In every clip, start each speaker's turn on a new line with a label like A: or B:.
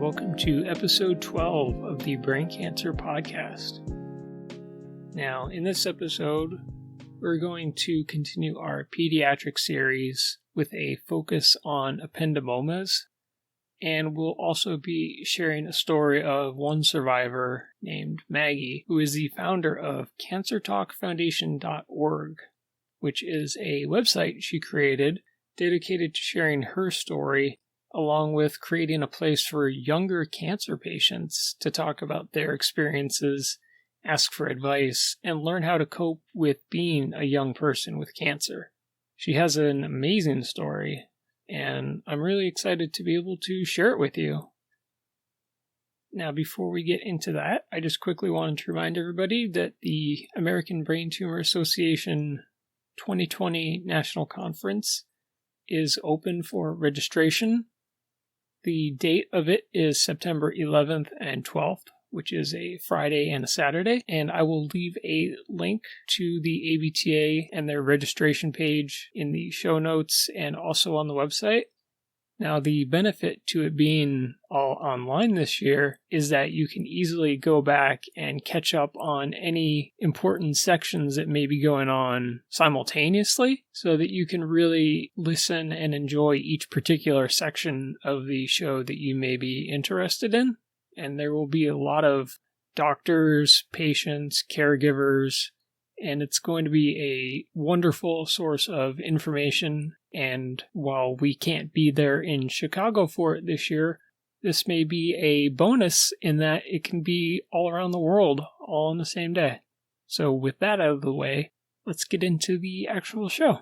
A: welcome to episode 12 of the Brain Cancer Podcast. Now, in this episode, we're going to continue our pediatric series with a focus on ependymomas, and we'll also be sharing a story of one survivor named Maggie, who is the founder of CancerTalkFoundation.org, which is a website she created dedicated to sharing her story, along with creating a place for younger cancer patients to talk about their experiences, ask for advice, and learn how to cope with being a young person with cancer. She has an amazing story, and I'm really excited to be able to share it with you. Now, before we get into that, I just quickly wanted to remind everybody that the American Brain Tumor Association 2020 National Conference is open for registration. The date of it is September 11th and 12th, which is a Friday and a Saturday, and I will leave a link to the ABTA and their registration page in the show notes and also on the website. Now, the benefit to it being all online this year is that you can easily go back and catch up on any important sections that may be going on simultaneously so that you can really listen and enjoy each particular section of the show that you may be interested in. And there will be a lot of doctors, patients, caregivers, and it's going to be a wonderful source of information. And while we can't be there in Chicago for it this year, this may be a bonus in that it can be all around the world, all on the same day. So with that out of the way, let's get into the actual show.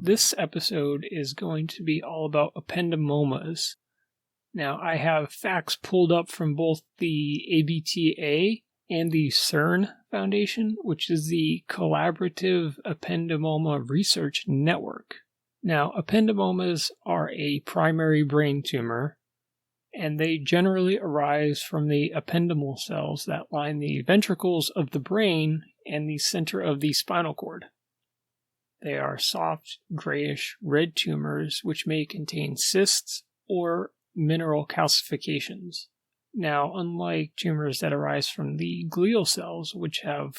A: This episode is going to be all about ependymomas. Now, I have facts pulled up from both the ABTA and the CERN Foundation, which is the Collaborative Ependymoma Research Network. Now, ependymomas are a primary brain tumor, and they generally arise from the ependymal cells that line the ventricles of the brain and the center of the spinal cord. They are soft, grayish red tumors which may contain cysts or mineral calcifications. Now, unlike tumors that arise from the glial cells, which have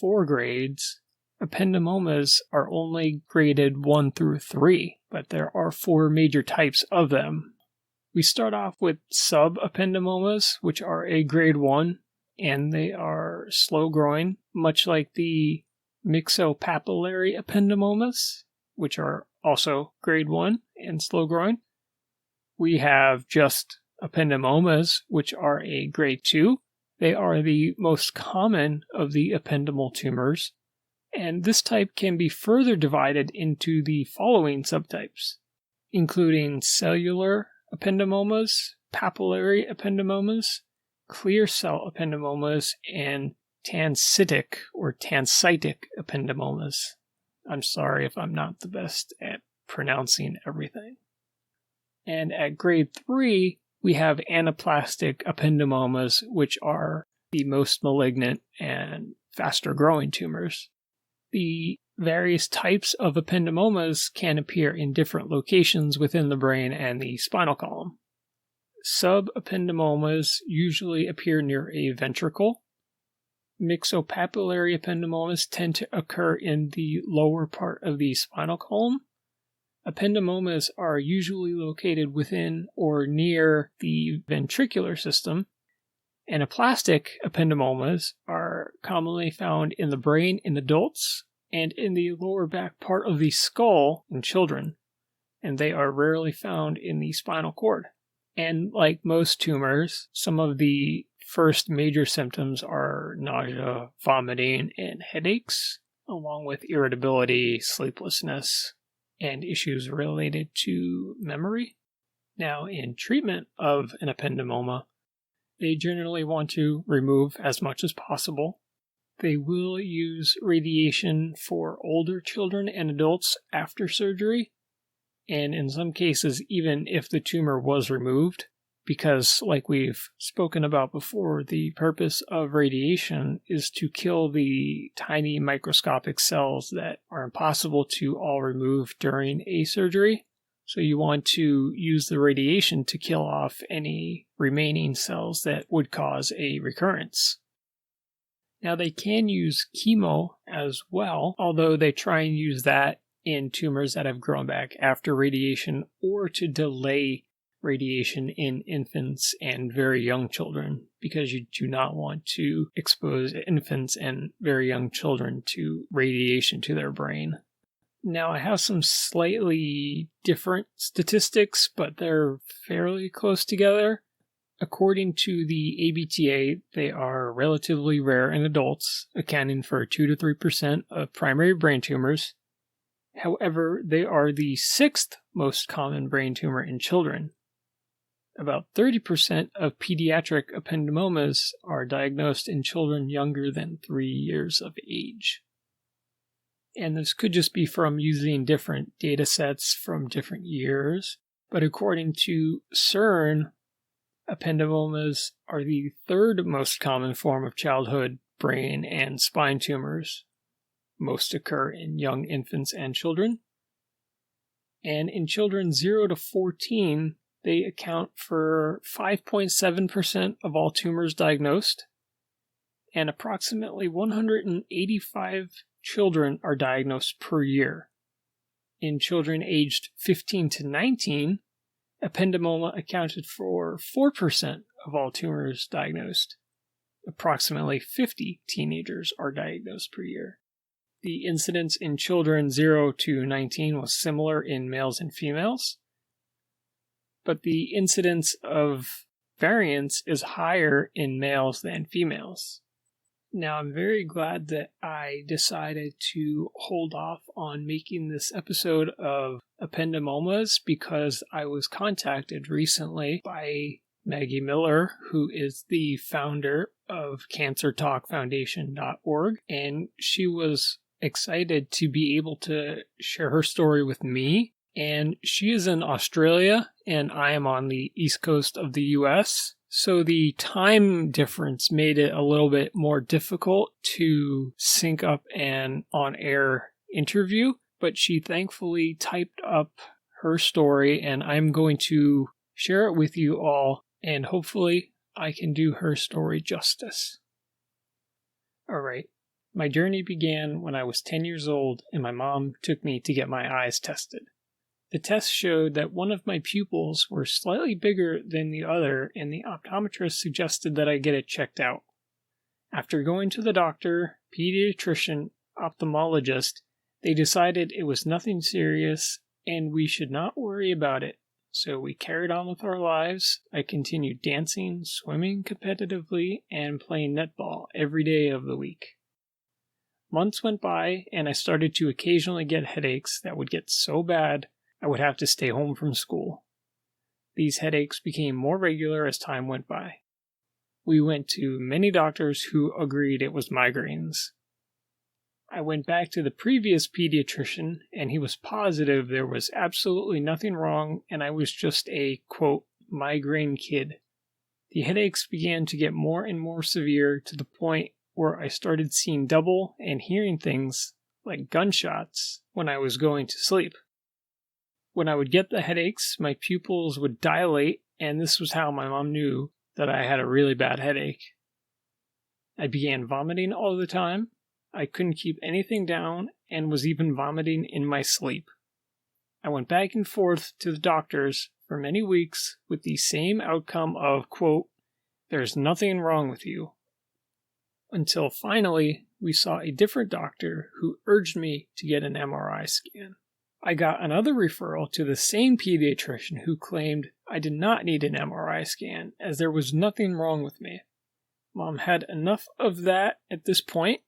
A: 4 grades, ependymomas are only graded 1 through 3, but there are 4 major types of them. We start off with subependymomas, which are a grade 1, and they are slow-growing, much like the myxopapillary ependymomas, which are also grade 1 and slow-growing. We have just ependymomas, which are a grade 2. They are the most common of the ependymal tumors, and this type can be further divided into the following subtypes, including cellular ependymomas, papillary ependymomas, clear cell ependymomas, and tansitic or tansitic ependymomas. I'm sorry if I'm not the best at pronouncing everything. And at grade 3, we have anaplastic ependymomas, which are the most malignant and faster growing tumors. The various types of ependymomas can appear in different locations within the brain and the spinal column. Subependymomas usually appear near a ventricle. Myxopapillary ependymomas tend to occur in the lower part of the spinal column. Ependymomas are usually located within or near the ventricular system. Anaplastic ependymomas are commonly found in the brain in adults and in the lower back part of the skull in children, and they are rarely found in the spinal cord. And like most tumors, some of the first major symptoms are nausea, vomiting, and headaches, along with irritability, sleeplessness, and issues related to memory. Now, in treatment of an ependymoma, they generally want to remove as much as possible. They will use radiation for older children and adults after surgery, and in some cases, even if the tumor was removed, because, like we've spoken about before, the purpose of radiation is to kill the tiny microscopic cells that are impossible to all remove during a surgery. So you want to use the radiation to kill off any remaining cells that would cause a recurrence. Now, they can use chemo as well, although they try and use that in tumors that have grown back after radiation or to delay radiation in infants and very young children, because you do not want to expose infants and very young children to radiation to their brain. Now, I have some slightly different statistics, but they're fairly close together. According to the ABTA, they are relatively rare in adults, accounting for 2 to 3% of primary brain tumors. However, they are the 6th most common brain tumor in children. About 30% of pediatric ependymomas are diagnosed in children younger than 3 years of age. And this could just be from using different data sets from different years, but according to CERN, ependymomas are the 3rd most common form of childhood brain and spine tumors. Most occur in young infants and children. And in children 0 to 14, they account for 5.7% of all tumors diagnosed, and approximately 185 children are diagnosed per year. In children aged 15 to 19, ependymoma accounted for 4% of all tumors diagnosed. Approximately 50 teenagers are diagnosed per year. The incidence in children 0 to 19 was similar in males and females, but the incidence of variance is higher in males than females. Now, I'm very glad that I decided to hold off on making this episode of Ependymomas because I was contacted recently by Maggie Miller, who is the founder of CancerTalkFoundation.org, and she was excited to be able to share her story with me. And she is in Australia, and I am on the east coast of the US. So the time difference made it a little bit more difficult to sync up an on-air interview, but she thankfully typed up her story, and I'm going to share it with you all, and hopefully I can do her story justice. Alright, my journey began when I was 10 years old, and my mom took me to get my eyes tested. The test showed that one of my pupils were slightly bigger than the other, and the optometrist suggested that I get it checked out. After going to the doctor, pediatrician, ophthalmologist, they decided it was nothing serious and we should not worry about it. So we carried on with our lives. I continued dancing, swimming competitively, and playing netball every day of the week. Months went by, and I started to occasionally get headaches that would get so bad I would have to stay home from school. These headaches became more regular as time went by. We went to many doctors who agreed it was migraines. I went back to the previous pediatrician, and he was positive there was absolutely nothing wrong, and I was just a, quote, migraine kid. The headaches began to get more and more severe to the point where I started seeing double and hearing things like gunshots when I was going to sleep. When I would get the headaches, my pupils would dilate, and this was how my mom knew that I had a really bad headache. I began vomiting all the time. I couldn't keep anything down and was even vomiting in my sleep. I went back and forth to the doctors for many weeks with the same outcome of, quote, there's nothing wrong with you. Until finally, we saw a different doctor who urged me to get an MRI scan. I got another referral to the same pediatrician who claimed I did not need an MRI scan as there was nothing wrong with me. Mom had enough of that at this point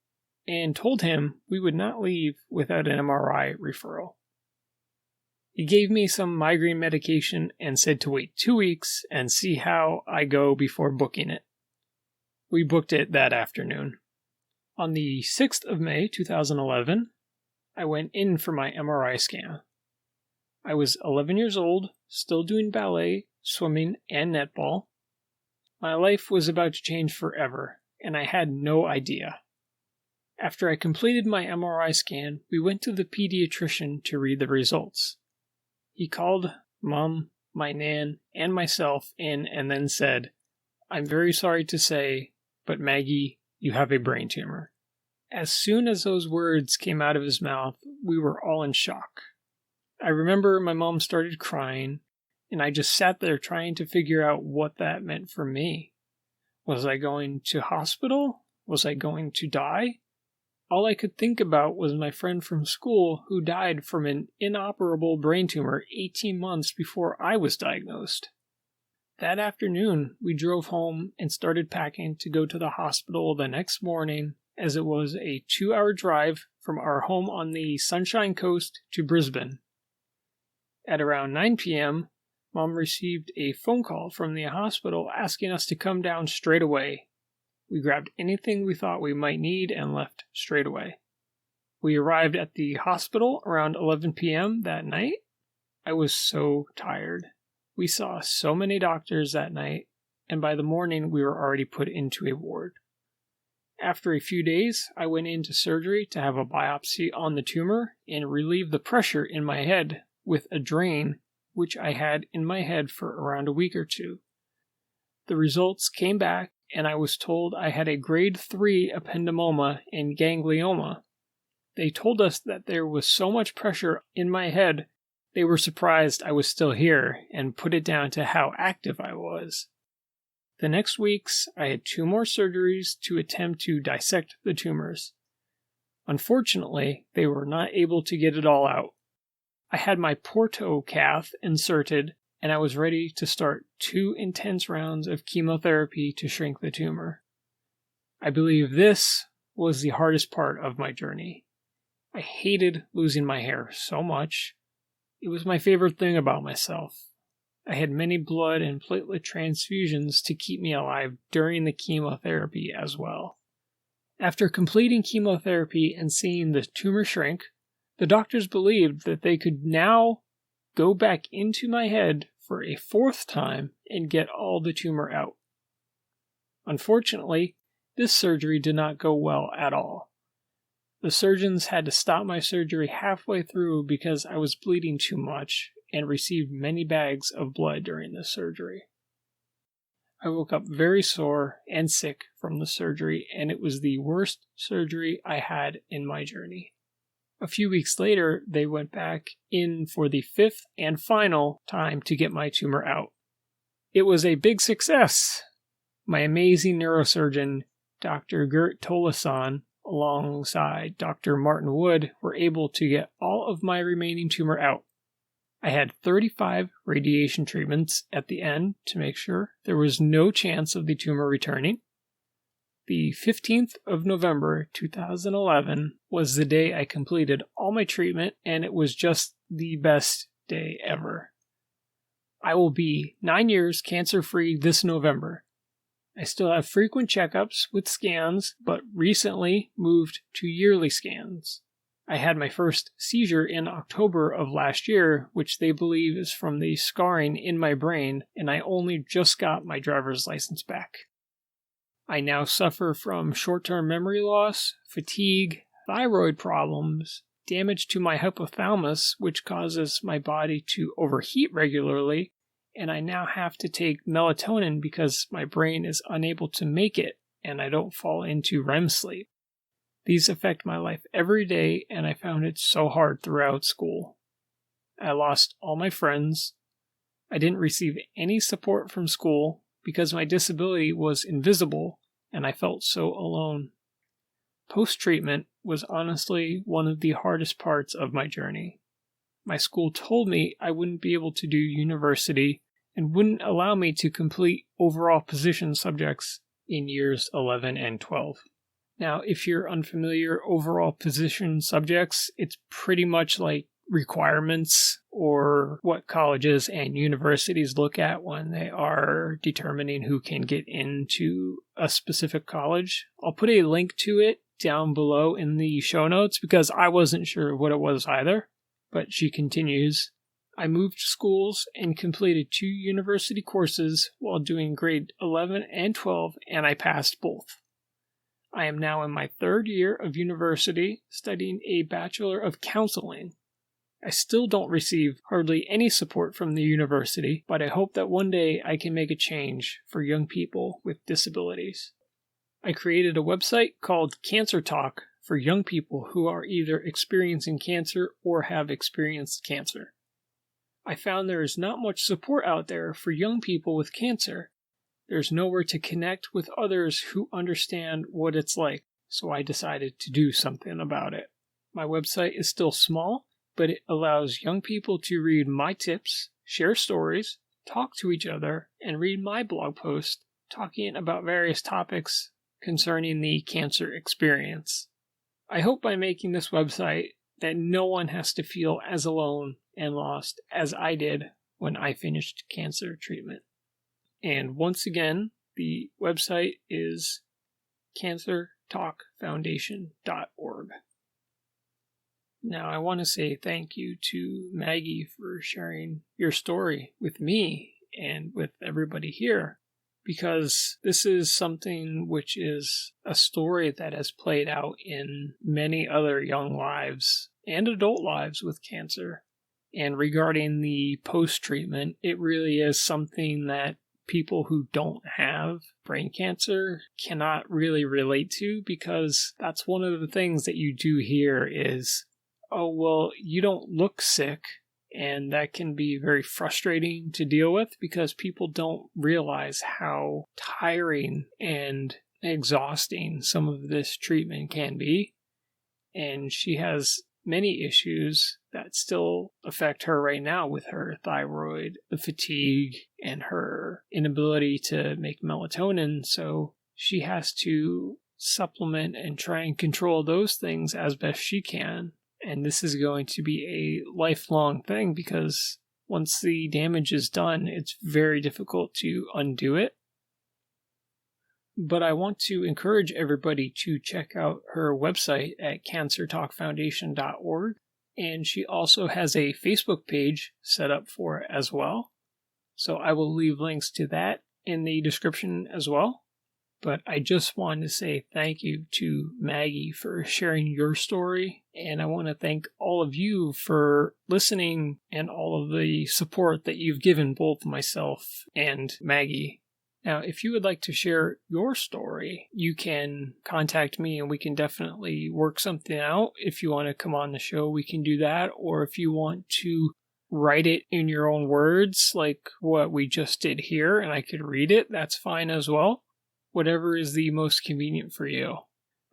A: and told him we would not leave without an MRI referral. He gave me some migraine medication and said to wait 2 weeks and see how I go before booking it. We booked it that afternoon. On the 6th of May, 2011, I went in for my MRI scan. I was 11 years old, still doing ballet, swimming, and netball. My life was about to change forever, and I had no idea. After I completed my MRI scan, we went to the pediatrician to read the results. He called Mom, my nan, and myself in and then said, "I'm very sorry to say, but Maggie, you have a brain tumor." As soon as those words came out of his mouth, we were all in shock. I remember my mom started crying, and I just sat there trying to figure out what that meant for me. Was I going to hospital? Was I going to die? All I could think about was my friend from school who died from an inoperable brain tumor 18 months before I was diagnosed. That afternoon, we drove home and started packing to go to the hospital the next morning, as it was a 2-hour drive from our home on the Sunshine Coast to Brisbane. At around 9 p.m., Mom received a phone call from the hospital asking us to come down straight away. We grabbed anything we thought we might need and left straight away. We arrived at the hospital around 11 p.m. that night. I was so tired. We saw so many doctors that night, and by the morning we were already put into a ward. After a few days, I went into surgery to have a biopsy on the tumor and relieve the pressure in my head with a drain, which I had in my head for around a week or two. The results came back, and I was told I had a grade 3 ependymoma and ganglioma. They told us that there was so much pressure in my head, they were surprised I was still here and put it down to how active I was. The next weeks, I had 2 more surgeries to attempt to dissect the tumors. Unfortunately, they were not able to get it all out. I had my porto cath inserted, and I was ready to start 2 intense rounds of chemotherapy to shrink the tumor. I believe this was the hardest part of my journey. I hated losing my hair so much. It was my favorite thing about myself. I had many blood and platelet transfusions to keep me alive during the chemotherapy as well. After completing chemotherapy and seeing the tumor shrink, the doctors believed that they could now go back into my head for a 4th time and get all the tumor out. Unfortunately, this surgery did not go well at all. The surgeons had to stop my surgery halfway through because I was bleeding too much and received many bags of blood during the surgery. I woke up very sore and sick from the surgery, and it was the worst surgery I had in my journey. A few weeks later, they went back in for the 5th and final time to get my tumor out. It was a big success. My amazing neurosurgeon, Dr. Gert Tolasan, alongside Dr. Martin Wood, were able to get all of my remaining tumor out. I had 35 radiation treatments at the end to make sure there was no chance of the tumor returning. The 15th of November 2011 was the day I completed all my treatment, and it was just the best day ever. I will be 9 years cancer-free this November. I still have frequent checkups with scans, but recently moved to yearly scans. I had my first seizure in October of last year, which they believe is from the scarring in my brain, and I only just got my driver's license back. I now suffer from short-term memory loss, fatigue, thyroid problems, damage to my hypothalamus, which causes my body to overheat regularly, and I now have to take melatonin because my brain is unable to make it and I don't fall into REM sleep. These affect my life every day, and I found it so hard throughout school. I lost all my friends. I didn't receive any support from school because my disability was invisible and I felt so alone. Post-treatment was honestly one of the hardest parts of my journey. My school told me I wouldn't be able to do university and wouldn't allow me to complete overall position subjects in years 11 and 12. Now, if you're unfamiliar, overall position subjects, it's pretty much like requirements or what colleges and universities look at when they are determining who can get into a specific college. I'll put a link to it down below in the show notes because I wasn't sure what it was either. But she continues, I moved schools and completed 2 university courses while doing grade 11 and 12, and I passed both. I am now in my 3rd year of university studying a Bachelor of Counseling. I still don't receive hardly any support from the university, but I hope that one day I can make a change for young people with disabilities. I created a website called Cancer Talk for young people who are either experiencing cancer or have experienced cancer. I found there is not much support out there for young people with cancer. There's nowhere to connect with others who understand what it's like, so I decided to do something about it. My website is still small, but it allows young people to read my tips, share stories, talk to each other, and read my blog post talking about various topics concerning the cancer experience. I hope by making this website that no one has to feel as alone and lost as I did when I finished cancer treatment. And once again, the website is cancertalkfoundation.org. Now, I want to say thank you to Maggie for sharing your story with me and with everybody here, because this is something which is a story that has played out in many other young lives and adult lives with cancer. And regarding the post-treatment, it really is something that people who don't have brain cancer cannot really relate to, because that's one of the things that you do hear is, oh, well, you don't look sick, and that can be very frustrating to deal with because people don't realize how tiring and exhausting some of this treatment can be. And she has many issues that still affect her right now with her thyroid, the fatigue, and her inability to make melatonin, so she has to supplement and try and control those things as best she can. And this is going to be a lifelong thing because once the damage is done, it's very difficult to undo it. But I want to encourage everybody to check out her website at cancertalkfoundation.org. And she also has a Facebook page set up for it as well. So I will leave links to that in the description as well. But I just wanted to say thank you to Maggie for sharing your story. And I want to thank all of you for listening and all of the support that you've given both myself and Maggie. Now, if you would like to share your story, you can contact me and we can definitely work something out. If you want to come on the show, we can do that. Or if you want to write it in your own words, like what we just did here, and I could read it, that's fine as well. Whatever is the most convenient for you.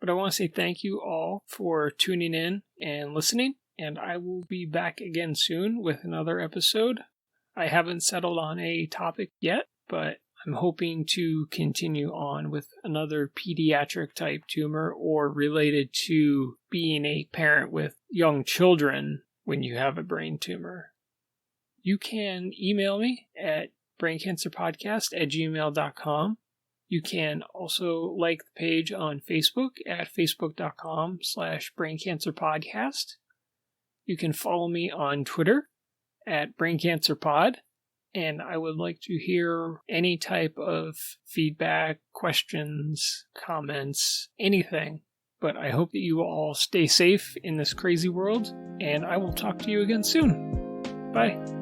A: But I want to say thank you all for tuning in and listening, and I will be back again soon with another episode. I haven't settled on a topic yet, but I'm hoping to continue on with another pediatric type tumor or related to being a parent with young children when you have a brain tumor. You can email me at braincancerpodcast@gmail.com. You can also like the page on Facebook at facebook.com/braincancerpodcast. You can follow me on Twitter at braincancerpod. And I would like to hear any type of feedback, questions, comments, anything. But I hope that you all stay safe in this crazy world, and I will talk to you again soon. Bye.